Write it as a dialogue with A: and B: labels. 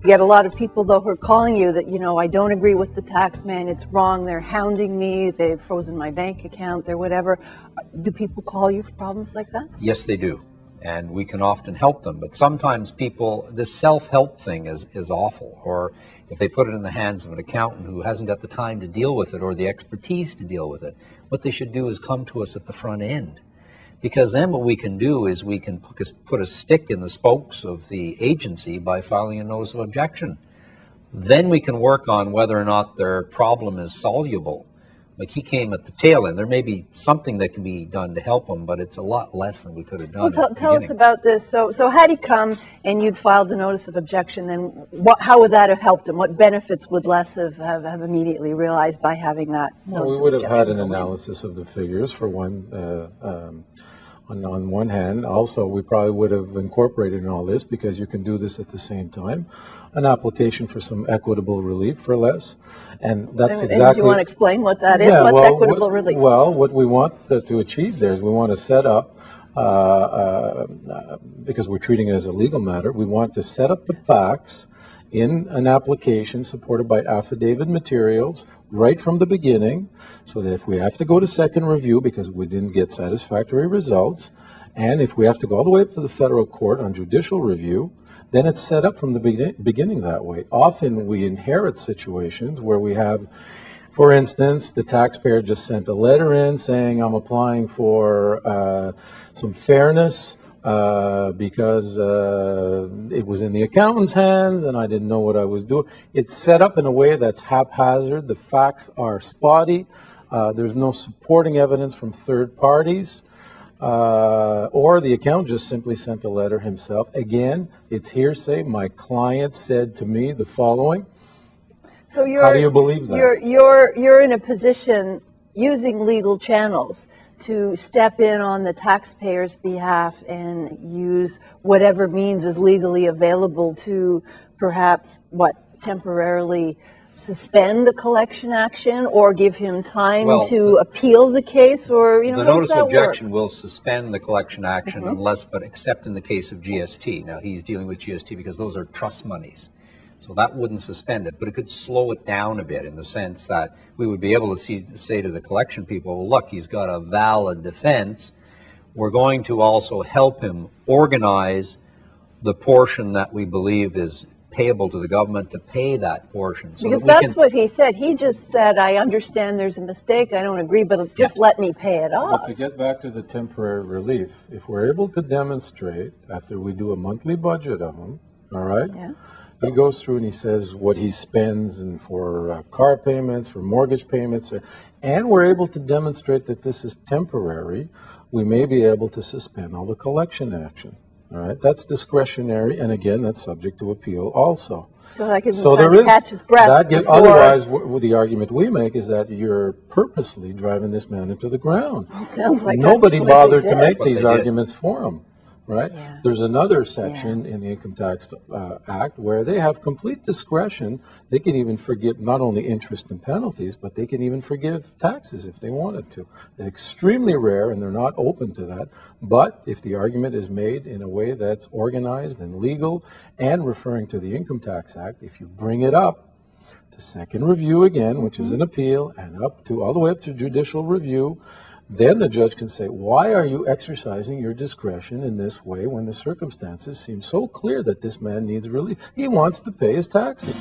A: get a lot of people, though, who are calling you that, you know, I don't agree with the tax man, it's wrong, they're hounding me, they've frozen my bank account, they're whatever. Do people call you for problems like that?
B: Yes, they do. And we can often help them. But sometimes people, this self-help thing is awful. Or if they put it in the hands of an accountant who hasn't got the time to deal with it or the expertise to deal with it, what they should do is come to us at the front end. Because then what we can do is we can put a stick in the spokes of the agency by filing a notice of objection. Then we can work on whether or not their problem is soluble. Like he came at the tail end. There may be something that can be done to help him, but it's a lot less than we could have done.
A: Well, tell us about this. So had he come and you'd filed the notice of objection, then how would that have helped him? What benefits would Les have immediately realized by having that notice
C: we would have had an analysis of the figures for one. On one hand, also we probably would have incorporated in all this, because you can do this at the same time, an application for some equitable relief for Les, and that's exactly.
A: And do you want to explain what that is? What's equitable relief?
C: Well, what we want to achieve there is we want to set up, because we're treating it as a legal matter, we want to set up the facts in an application supported by affidavit materials right from the beginning, so that if we have to go to second review because we didn't get satisfactory results, and if we have to go all the way up to the federal court on judicial review, then it's set up from the beginning that way. Often we inherit situations where we have, for instance, the taxpayer just sent a letter in saying, I'm applying for some fairness because it was in the accountant's hands and I didn't know what I was doing. It's set up in a way that's haphazard. The facts are spotty. There's no supporting evidence from third parties. Or the accountant just simply sent a letter himself. Again, it's hearsay. My client said to me the following.
A: So
C: how do you believe that?
A: You're in a position using legal channels to step in on the taxpayer's behalf and use whatever means is legally available to perhaps, temporarily suspend the collection action or give him time to appeal the case, or, you know,
B: the notice of objection will suspend the collection action except in the case of GST. Now, he's dealing with GST because those are trust monies. So that wouldn't suspend it, but it could slow it down a bit in the sense that we would be able to say to the collection people, well, look, he's got a valid defense. We're going to also help him organize the portion that we believe is payable to the government to pay that portion. So
A: because that's what he said. He just said, I understand there's a mistake, I don't agree, but just let me pay it off.
C: But to get back to the temporary relief, if we're able to demonstrate after we do a monthly budget of him, all right? Yeah. He goes through and he says what he spends and for car payments, for mortgage payments, and we're able to demonstrate that this is temporary, we may be able to suspend all the collection action. All right, that's discretionary, and again, that's subject to appeal also.
A: So that gives him time to catch his breath.
C: Otherwise, the argument we make is that you're purposely driving this man into the ground.
A: Well, sounds like
C: nobody bothered to make these arguments for him. Right?
A: Yeah.
C: There's another section in the Income Tax Act where they have complete discretion. They can even forgive not only interest and penalties, but they can even forgive taxes if they wanted to. It's extremely rare, and they're not open to that. But if the argument is made in a way that's organized and legal and referring to the Income Tax Act, if you bring it up to second review again, which is an appeal, and all the way up to judicial review, then the judge can say, why are you exercising your discretion in this way when the circumstances seem so clear that this man needs relief? He wants to pay his taxes.